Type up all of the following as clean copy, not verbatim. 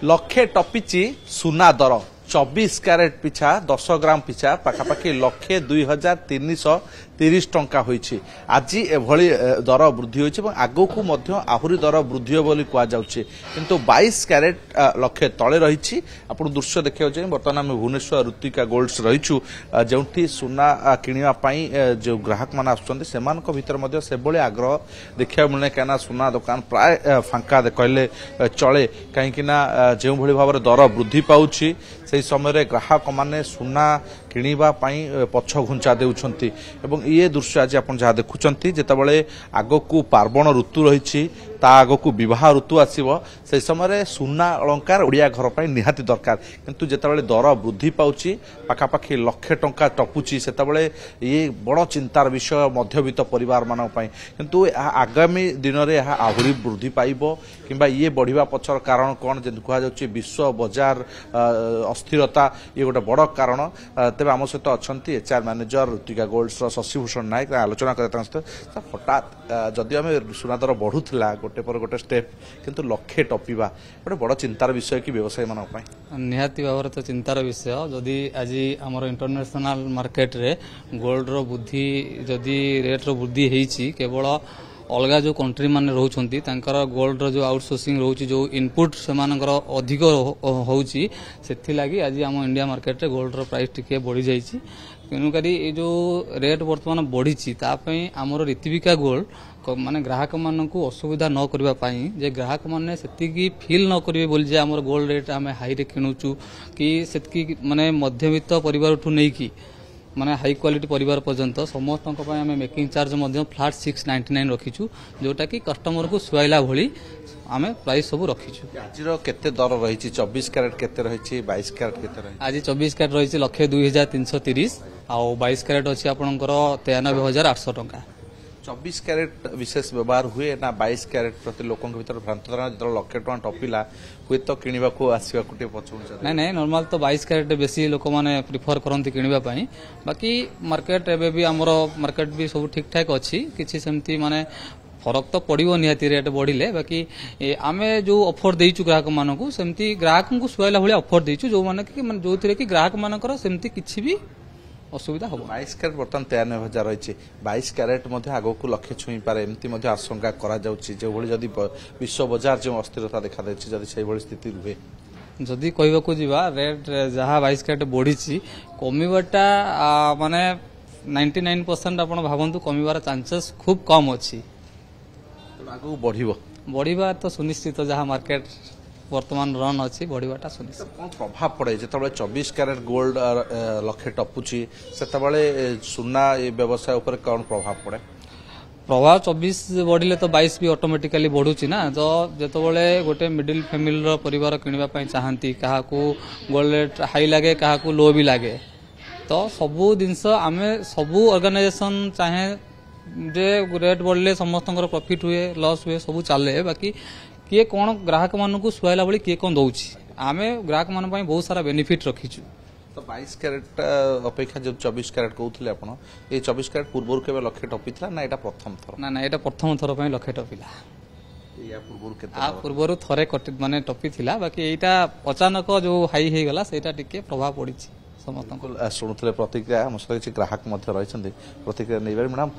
लक्षे टपिची सुना दर 24 क्यारेट पिछा 10 ग्राम पिछा पाखापाखि 1,02,330 टंका होईछि। आज एभली दर वृद्धि होईछि এবং आगकू मध्य आहुरी दर वृद्धि हो बोली कुआ जाउछि किंतु 22 क्यारेट लक्षे तळे रहिछि। आपण दृश्य देखियो जे वर्तमान हम भुवनेश्वर ऋतिका गोल्ड्स रहिछु जेउठी सुना किनिया पई जो ग्राहक मान आछुछन्ते सेमानक भीतर मध्य सेबळे आग्रह देखिया मिलने काना सुना दुकान प्राय फांका कहले चले कहीं जो भली भाव दर वृद्धि पाउछि से समय ग्राहक माने सुना किनिबा पई पछ घुंचा देउछन्ती एवं ये दृश्य आज आपण जहा देखुछन्ती जेतबळे आगकू पार्वण ऋतु रहिछि ता आगकू विवाह ऋतु आसीबो से समय सुना अलंकार ओडिया घर पई निहाती दरकार किंतु जेतबळे दर वृद्धि पाउछि पाखापाखि लक्षे टंका टपुछि सेतबळे ये बड़ चिंतार विषय मध्यवित्त परिवार मानक पई किंतु आगामी दिन रे आहुरी वृद्धि पाइबो किंबा ये बढ़िबा पछर कारण कोन जे कुहा जाउछि विश्व बाजार अस्थिरता ये गोटे बड़ कारण। तेज आम सहित अच्छा एचआर मैनेजर ऋतिका गोल्ड्स शशिभूषण नायक आलोचना करते हठात जदि आम सुना दर बढ़ुला गोटे पर गोटे स्टेप किंतु लक्षे टपिबा गोटे बड़ चिंतार विषय कि व्यवसायी मान निहाती भाव तो चिंतार विषय जदि आज आमर इंटरनेशनल मार्केट रे गोल्ड रो वृद्धि जदि रेट रो वृद्धि होईछि केवल अलग जो कंट्री माने रहउछंती तांकर गोल्ड रो जो आउटसोर्सिंग रहउछि जो इनपुट सेमानकर अधिक होउछि सेथि लागि आज आम इंडिया मार्केट रे गोल्ड रो प्राइस टिके बढ़ी जाईछि तेणुकरी ये जो रेट वर्तमान बढ़ी तापई आमर ऋतिविका गोल्ड माने ग्राहक मानकू असुविधा न करबा पई जे ग्राहक माने सेतिकी फील न करिवे बोल जे आमर गोल्ड रेट आमे हाई रे किनुचु कि सेतिकी माने मध्यवित्त परिवार ठु नै कि माने हाई क्वालिटी परिवार पर्यंत समस्त मेकिंग चार्ज फ्लाट 699 रखीचु जोटा कि कस्टमर को सुहाइला भली आमे प्राइस सब रखीचु। आज केते दर रही 24 कैरेट केते रही 22 कैरेट केते रही आज 24 कैरेट रही 1,02,330 आ 22 कैरेट अच्छी आपनकर 93,800 टंका। 24 कैरेट विशेष व्यवहार हुए ना 22 कैरेट प्रति लोकों के भीतर भ्रांत धारणा जो लक्षे टका टपिला हुए तो किनिबा को आसीबा कुटे पछुन नहीं नहीं नॉर्मल तो 22 कैरेट बेसी लोक माने प्रिफर करंती किनिबा पई बाकी मार्केट एबे भी हमरो मार्केट भी सब ठीक ठाक अछि किछि सेमती माने फरक तो पड़ो निहाती रेट बढ़िले बाकी आमे जो ऑफर देइचु ग्राहक मानकू सेमती ग्राहक को सुहाइला भली ऑफर देइचु जो माने कि माने जो थिरे कि ग्राहक मानकर सेमती किछि भी असुविधा हम 22 कैरेट बर्तमान 93,000 रही 22 कैरेट आगक लक्ष्य छुई पारे एमती आशंका करा जो जदि विश्व बाजार जो अस्थिरता देखा जदि से स्थिति रुहे जदि कहबाकू जीवा रेट जहाँ 22 कैरेट बढ़ी कमिबाटा माने 99% आपण भावंतु कमिबार चांसेस खूब कम अच्छी आगू बढ़िबा तो सुनिश्चित जहाँ मार्केट वर्तमान रन अच्छी बढ़ाटा सुनिश्चित कौन प्रभाव पड़े जो 24 कैरेट गोल्ड लक्षे टपुची से सुना व्यवसाय उपर कौन प्रभाव पड़े प्रभाव 24 बढ़िले तो 22 भी ऑटोमेटिकली बढ़ुची ना तो जेतबळे गोटे मिडिल फैमिली रो परिवार किनिबा पई चाहंती काहाकू गोल्ड रेट हाई लागे काहाकू लो भी लागे तो सबु जिनस आमे सबु ऑर्गेनाइजेशन चाहे जे रेट बढ़ले समस्तଙ୍କର प्रॉफिट हुए लॉस हुए सब चले बाकी किए कौन ग्राहक मानकू सुहाइला भली किए कौन दउछि आमे ग्राहक मान पई बहुत सारा बेनिफिट रखिछु। तो 22 कैरेट अपेक्षा जो 24 कैरेट कहउथिले आपण ए 24 कैरेट पूर्वरु केबे लक्ष्य टपितला ना एटा प्रथम थर ना एटा प्रथम थर पई लक्ष्य टपिला या पूर्वरु केते पूर्वरु थरे कटि माने टपिथिला बाकी एटा अचानक जो हाई हे गला सेटा टिके प्रभाव पड़िछि समस्त शुणुले प्रतिक्रिया हम सहित ग्राहक रही प्रतिक्रिया नहीं मैडम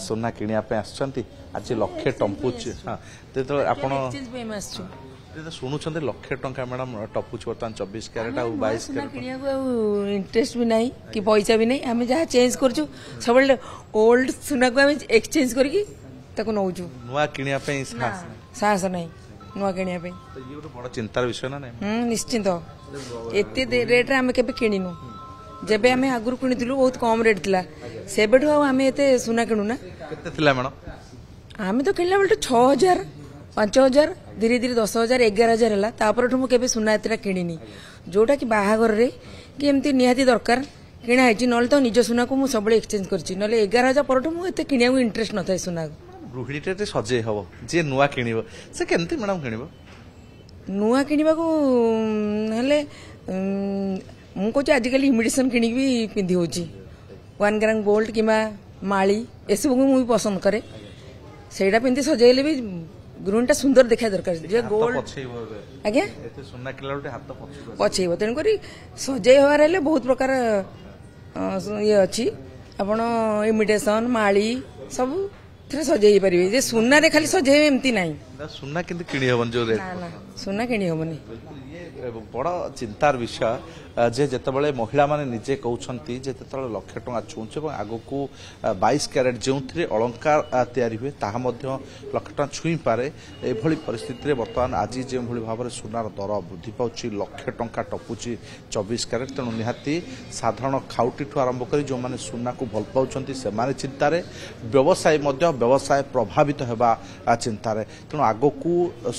सोना किनिया आसछंती आज लक्षे टपुच हाँ तो आपण शुणुंट लक्षे टंका मैडम टपुच बर्तमान 24 कैरेट आ 22 कैरेट इंटरेस्ट भी नहीं कि पैसा भी नहीं आम जहाँ चेंज करछु सब ओल्ड सुना को एक्सचेंज करके नौचु नुआ किनिया साहस नहीं नुआ किनिया तो ये गोटे बड़ चिंतार विषय ना नहीं निश्चिंत एते रेट रे आमे केबे किनिनु जेबे आमे आगुर किनिथिलु बहुत कम रेट थिला सेबेठु आमे एते सुना किनु ना केते थिला मैडम आमे तो किनला बेलटो 6,000 5,000 धीरे धीरे 10,000 11,000 हला तापरठु मु केबे सुना एतरा किनिनी जोटा कि बाहागर रे कि एमती निहाती दरकार किना हेची नल तो निज सुना को मु सबले एक्सचेंज करची नले 11,000 परठु मु एते किनिया इंटरेस्ट नथाय सुना गृहिणीटे सजे हबो जे नुआ किनिबो से केमती मैडम किनिबो नुआ किनिबा को हले मु कहूँ आजिकल इमिटेसन किणिक भी पिंधि हो 1 ग्राम गोल्ड कि माली एसबू को मुझे पसंद करे से पिंधि सजेले भी ଗୃହିଣୀଟା ସୁନ୍ଦର ଦେଖିବା ଦରକାର ଯେ ଗୋଲ୍ଡ ପଛେଇବ ଏବେ ଆଜ୍ଞା ଏତେ ସୁନା କିଣିଲା ବେଳକୁ ହାତ ପଛେଇବ ପଛେଇବ ତେଣୁକରି ସଜେଇ ହବାର ହେଲେ ବହୁତ ପ୍ରକାର ଇଏ ଅଛି ଆପଣ ଇମିଟେସନ ମାଳି ସବୁଥିରେ ସଜେଇ ପାରିବେ ଯେ ସୁନାରେ ଖାଲି ସଜେଇବେ ଏମିତି ନାହିଁ ସୁନା କିନ୍ତୁ କିଣି ହବନି ଯୋଉ ରେଟ୍ ନା ନା ସୁନା କିଣି ହବନି ବड़ चिंतार विषय जे जितेबाला महिला माने निजे कहते जिते लक्ष टଙ୍କା छुँचे आगक 22 क्यारेट जो अलंकार तैयारी हुए ताहा लक्ष टଙ୍କା छुई पारे एभली परिस्थिति बर्तमान आज जो भाव में सुनार दर वृद्धि पाँच लक्ष टଙ୍କା टपुची 24 क्यारेट तेणु निहाती साधारण खाउटी ठू आरंभ कर जो मैंने सुना को भल पाँच से चिंतार व्यवसाय व्यवसाय प्रभावित होगा चिंतार तेणु आगक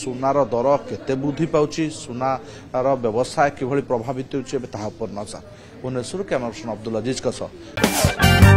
सुनार दर केते वृद्धि पाँच सुनार व्यवसाय किभली प्रभावित होता नजर भुवनेश्वर कैमरा पर्सन अब्दुल अजीज।